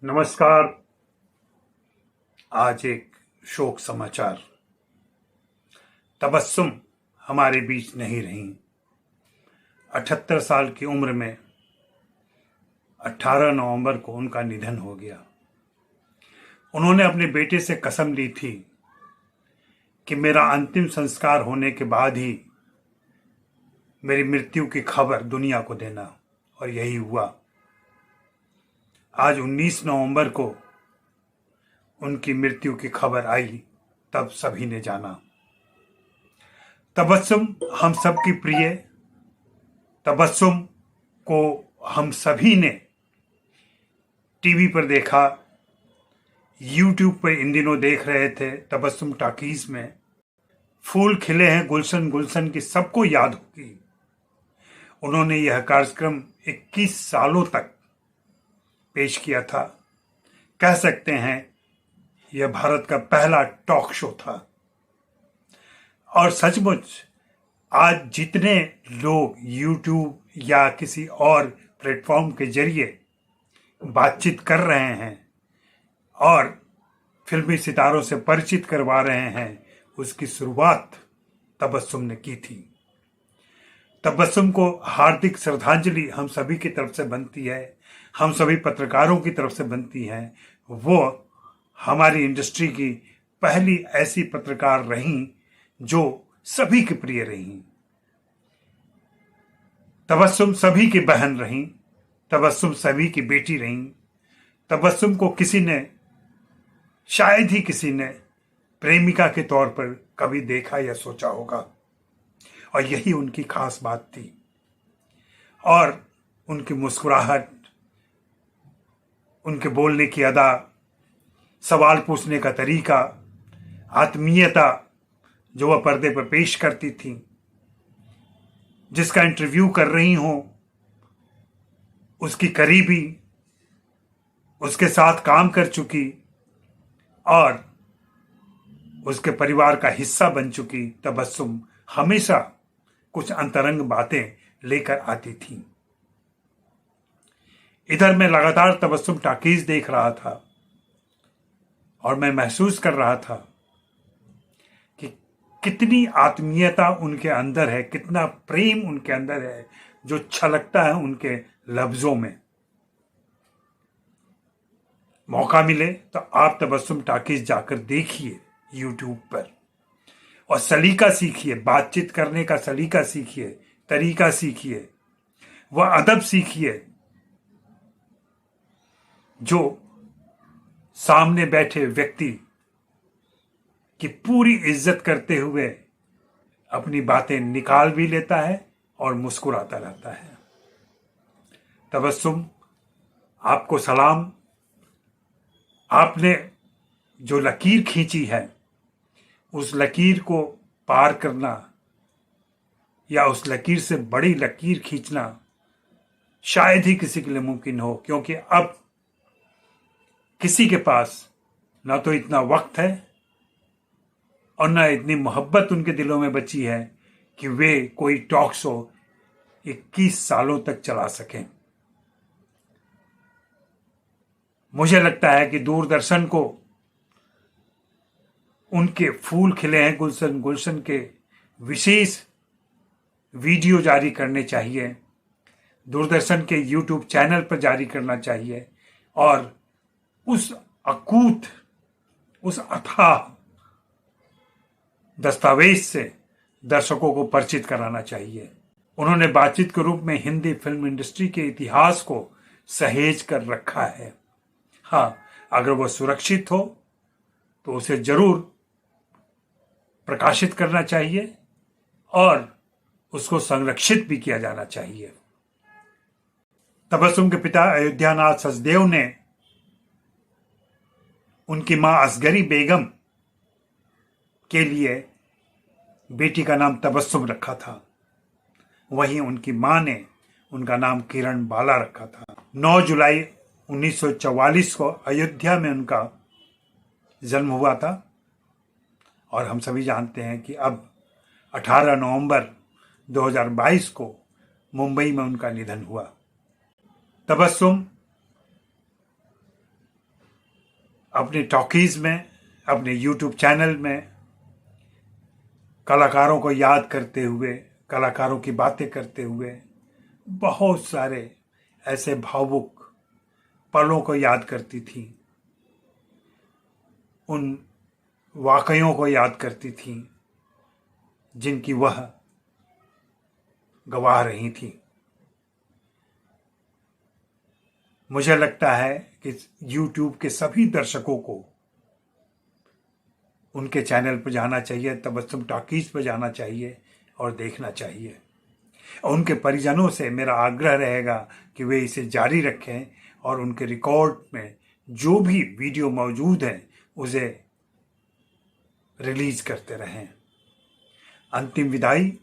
नमस्कार। आज एक शोक समाचार। तबस्सुम हमारे बीच नहीं रहीं। 78 साल की उम्र में 18 नवंबर को उनका निधन हो गया। उन्होंने अपने बेटे से कसम ली थी कि मेरा अंतिम संस्कार होने के बाद ही मेरी मृत्यु की खबर दुनिया को देना, और यही हुआ। आज 19 नवंबर को उनकी मृत्यु की खबर आई, तब सभी ने जाना। तबस्सुम हम सबकी प्रिय, तबस्सुम को हम सभी ने टीवी पर देखा, यूट्यूब पर इन दिनों देख रहे थे। तबस्सुम टॉकीज में फूल खिले हैं गुलशन गुलशन की सबको याद होगी। उन्होंने यह कार्यक्रम 21 सालों तक पेश किया था। कह सकते हैं यह भारत का पहला टॉक शो था। और सचमुच आज जितने लोग यूट्यूब या किसी और प्लेटफॉर्म के जरिए बातचीत कर रहे हैं और फिल्मी सितारों से परिचित करवा रहे हैं, उसकी शुरुआत तबस्सुम ने की थी। तबस्सुम को हार्दिक श्रद्धांजलि हम सभी की तरफ से बनती है, हम सभी पत्रकारों की तरफ से बनती है। वो हमारी इंडस्ट्री की पहली ऐसी पत्रकार रहीं जो सभी की प्रिय रहीं। तबस्सुम सभी की बहन रहीं, तबस्सुम सभी की बेटी रहीं। तबस्सुम को किसी ने, शायद ही किसी ने प्रेमिका के तौर पर कभी देखा या सोचा होगा, और यही उनकी खास बात थी। और उनकी मुस्कुराहट, उनके बोलने की अदा, सवाल पूछने का तरीका, आत्मीयता जो वह पर्दे पर पेश करती थी, जिसका इंटरव्यू कर रही हो उसकी करीबी, उसके साथ काम कर चुकी और उसके परिवार का हिस्सा बन चुकी तबस्सुम हमेशा कुछ अंतरंग बातें लेकर आती थी। इधर मैं लगातार तबस्सुम टॉकीज देख रहा था और मैं महसूस कर रहा था कि कितनी आत्मीयता उनके अंदर है, कितना प्रेम उनके अंदर है, जो छलकता है उनके लफ्जों में। मौका मिले तो आप तबस्सुम टॉकीज जाकर देखिए यूट्यूब पर, और सलीका सीखिए, बातचीत करने का सलीका सीखिए, तरीका सीखिए, वह अदब सीखिए जो सामने बैठे व्यक्ति की पूरी इज्जत करते हुए अपनी बातें निकाल भी लेता है और मुस्कुराता रहता है। तबस्सुम, आपको सलाम। आपने जो लकीर खींची है, उस लकीर को पार करना या उस लकीर से बड़ी लकीर खींचना शायद ही किसी के लिए मुमकिन हो, क्योंकि अब किसी के पास ना तो इतना वक्त है और ना इतनी मोहब्बत उनके दिलों में बची है कि वे कोई टॉक शो 21 सालों तक चला सकें। मुझे लगता है कि दूरदर्शन को उनके फूल खिले हैं गुलशन गुलशन के विशेष वीडियो जारी करने चाहिए, दूरदर्शन के यूट्यूब चैनल पर जारी करना चाहिए, और उस अकूत, उस अथाह दस्तावेज से दर्शकों को परिचित कराना चाहिए। उन्होंने बातचीत के रूप में हिंदी फिल्म इंडस्ट्री के इतिहास को सहेज कर रखा है। हाँ, अगर वह सुरक्षित हो तो उसे जरूर प्रकाशित करना चाहिए और उसको संरक्षित भी किया जाना चाहिए। तबस्सुम के पिता अयोध्यानाथ सचदेव ने उनकी मां असगरी बेगम के लिए बेटी का नाम तबस्सुम रखा था। वहीं उनकी मां ने उनका नाम किरण बाला रखा था। 9 जुलाई 1944 को अयोध्या में उनका जन्म हुआ था, और हम सभी जानते हैं कि अब 18 नवंबर 2022 को मुंबई में उनका निधन हुआ। तबस्सुम अपने टॉकीज़ में, अपने यूट्यूब चैनल में कलाकारों को याद करते हुए, कलाकारों की बातें करते हुए बहुत सारे ऐसे भावुक पलों को याद करती थी, उन वाक़यों को याद करती थी जिनकी वह गवाह रही थी। मुझे लगता है कि YouTube के सभी दर्शकों को उनके चैनल पर जाना चाहिए, तबस्सुम टॉकीज़ पर जाना चाहिए और देखना चाहिए। और उनके परिजनों से मेरा आग्रह रहेगा कि वे इसे जारी रखें और उनके रिकॉर्ड में जो भी वीडियो मौजूद है उसे रिलीज करते रहें। अंतिम विदाई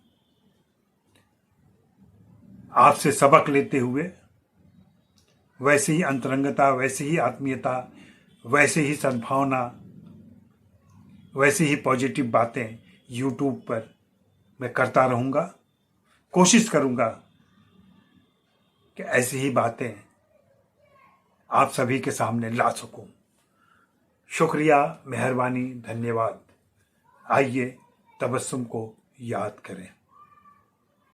आपसे सबक लेते हुए, वैसे ही अंतरंगता, वैसे ही आत्मीयता, वैसे ही सद्भावना, वैसे ही पॉजिटिव बातें यूट्यूब पर मैं करता रहूँगा। कोशिश करूँगा कि ऐसी ही बातें आप सभी के सामने ला सकूं। शुक्रिया, मेहरबानी, धन्यवाद। आइए तबस्सुम को याद करें।